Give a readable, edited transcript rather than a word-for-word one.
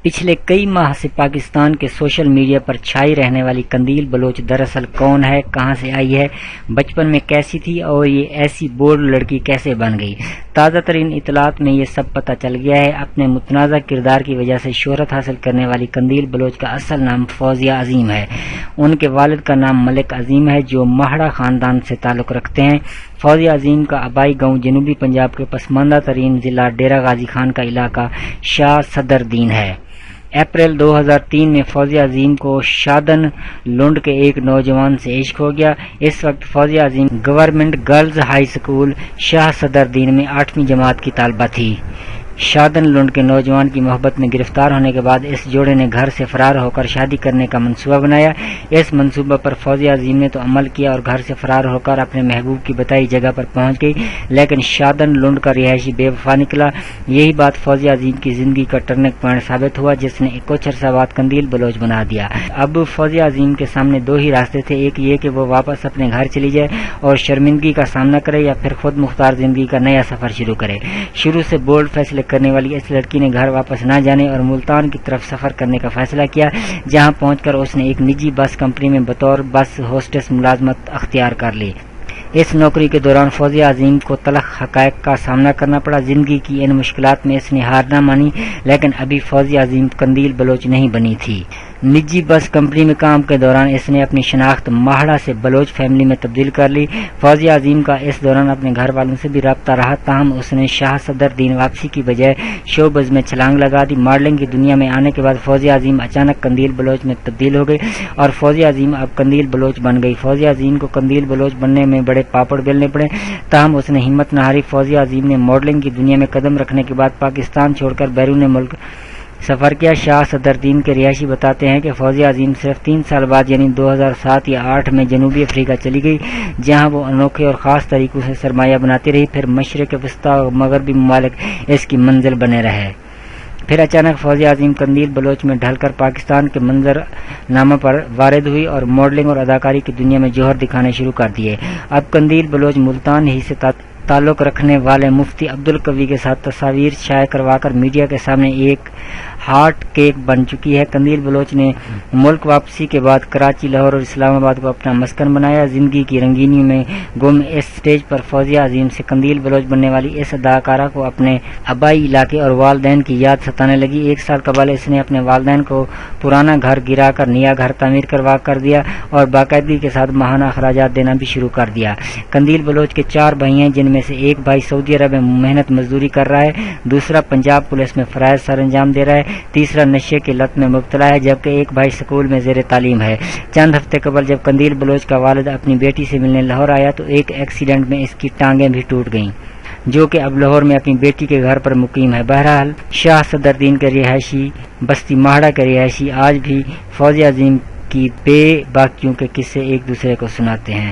پچھلے کئی ماہ سے پاکستان کے سوشل میڈیا پر چھائی رہنے والی قندیل بلوچ دراصل کون ہے، کہاں سے آئی ہے، بچپن میں کیسی تھی اور یہ ایسی بولڈ لڑکی کیسے بن گئی۔ تازہ ترین اطلاعات میں یہ سب پتہ چل گیا ہے۔ اپنے متنازع کردار کی وجہ سے شہرت حاصل کرنے والی قندیل بلوچ کا اصل نام فوزیہ عظیم ہے۔ ان کے والد کا نام ملک عظیم ہے جو ماہڑہ خاندان سے تعلق رکھتے ہیں۔ فوزیہ عظیم کا آبائی گاؤں جنوبی پنجاب کے پسماندہ ترین ضلع ڈیرہ غازی خان کا علاقہ شاہ صدر دین ہے۔ اپریل 2003 میں فوزیہ عظیم کو شادن لنڈ کے ایک نوجوان سے عشق ہو گیا۔ اس وقت فوزیہ عظیم گورنمنٹ گرلز ہائی اسکول شاہ صدر دین میں 8ویں جماعت کی طالبہ تھی۔ شادن لنڈ کے نوجوان کی محبت میں گرفتار ہونے کے بعد اس جوڑے نے گھر سے فرار ہو کر شادی کرنے کا منصوبہ بنایا۔ اس منصوبہ پر فوزیہ عظیم نے تو عمل کیا اور گھر سے فرار ہو کر اپنے محبوب کی بتائی جگہ پر پہنچ گئی، لیکن شادن لنڈ کا رہائشی بے وفا نکلا۔ یہی بات فوزیہ عظیم کی زندگی کا ٹرننگ پوائنٹ ثابت ہوا، جس نے کچھ عرصہ بعد قندیل بلوچ بنا دیا۔ اب فوزیہ عظیم کے سامنے دو ہی راستے تھے، ایک یہ کہ وہ واپس اپنے گھر چلی جائے اور شرمندگی کا سامنا کرے، یا پھر خود مختار زندگی کا نیا سفر شروع کرے۔ شروع سے بولڈ فیصلے کرنے والی اس لڑکی نے گھر واپس نہ جانے اور ملتان کی طرف سفر کرنے کا فیصلہ کیا، جہاں پہنچ کر اس نے ایک نجی بس کمپنی میں بطور بس ہوسٹس ملازمت اختیار کر لی۔ اس نوکری کے دوران فوزیہ عظیم کو تلخ حقائق کا سامنا کرنا پڑا۔ زندگی کی ان مشکلات میں اس نے ہار نہ مانی، لیکن ابھی فوزیہ عظیم قندیل بلوچ نہیں بنی تھی۔ نجی بس کمپنی میں کام کے دوران اس نے اپنی شناخت ماہڑہ سے بلوچ فیملی میں تبدیل کر لی۔ فوزیہ عظیم کا اس دوران اپنے گھر والوں سے بھی رابطہ رہا، تاہم اس نے شاہ صدر دین واپسی کی بجائے شوبز میں چھلانگ لگا دی۔ ماڈلنگ کی دنیا میں آنے کے بعد فوزیہ عظیم اچانک قندیل بلوچ میں تبدیل ہو گئی اور فوزیہ عظیم اب قندیل بلوچ بن گئی۔ فوزیہ عظیم کو قندیل بلوچ بننے میں بڑے پاپڑ بیلنے پڑے، تاہم اس نے ہمت نہ ہاری۔ فوزیہ عظیم نے ماڈلنگ کی دنیا میں قدم رکھنے کے بعد پاکستان چھوڑ کر بیرون ملک سفر کیا۔ شاہ صدر دین کے رہائشی بتاتے ہیں کہ فوزیہ عظیم صرف 3 سال بعد یعنی 2007 یا 2008 میں جنوبی افریقہ چلی گئی، جہاں وہ انوکھے اور خاص طریقوں سے سرمایہ بناتی رہی۔ پھر مشرق وسطیٰ اور مغربی ممالک اس کی منزل بنے رہے۔ پھر اچانک فوزیہ عظیم قندیل بلوچ میں ڈھل کر پاکستان کے منظر نامہ پر وارد ہوئی اور ماڈلنگ اور اداکاری کی دنیا میں جوہر دکھانے شروع کر دیے۔ اب قندیل بلوچ ملتان ہی سے تعلق رکھنے والے مفتی عبدالقوی کے ساتھ تصاویر شائع کروا کر میڈیا کے سامنے ایک ہاٹ کیک بن چکی ہے۔ قندیل بلوچ نے ملک واپسی کے بعد کراچی، لاہور اور اسلام آباد کو اپنا مسکن بنایا۔ زندگی کی رنگینی میں گم اس سٹیج پر فوزیہ عظیم سے قندیل بلوچ بننے والی اس اداکارہ کو اپنے آبائی علاقے اور والدین کی یاد ستانے لگی۔ 1 سال قبل اس نے اپنے والدین کو پرانا گھر گرا کر نیا گھر تعمیر کروا کر دیا اور باقاعدگی کے ساتھ ماہانہ اخراجات دینا بھی شروع کر دیا۔ قندیل بلوچ کے 4 بھائی ہیں، جن میں سے ایک بھائی سعودی عرب میں محنت مزدوری کر رہا ہے، دوسرا پنجاب پولیس میں فرائض سر انجام دے رہا ہے، تیسرا نشے کی لت میں مبتلا ہے، جبکہ ایک بھائی سکول میں زیر تعلیم ہے۔ چند ہفتے قبل جب قندیل بلوچ کا والد اپنی بیٹی سے ملنے لاہور آیا تو ایک ایکسیڈنٹ میں اس کی ٹانگیں بھی ٹوٹ گئیں، جو کہ اب لاہور میں اپنی بیٹی کے گھر پر مقیم ہے۔ بہرحال شاہ صدر دین کے رہائشی بستی ماہڑہ کے رہائشی آج بھی فوزیہ عظیم کی بے باکیوں کے قصے ایک دوسرے کو سناتے ہیں۔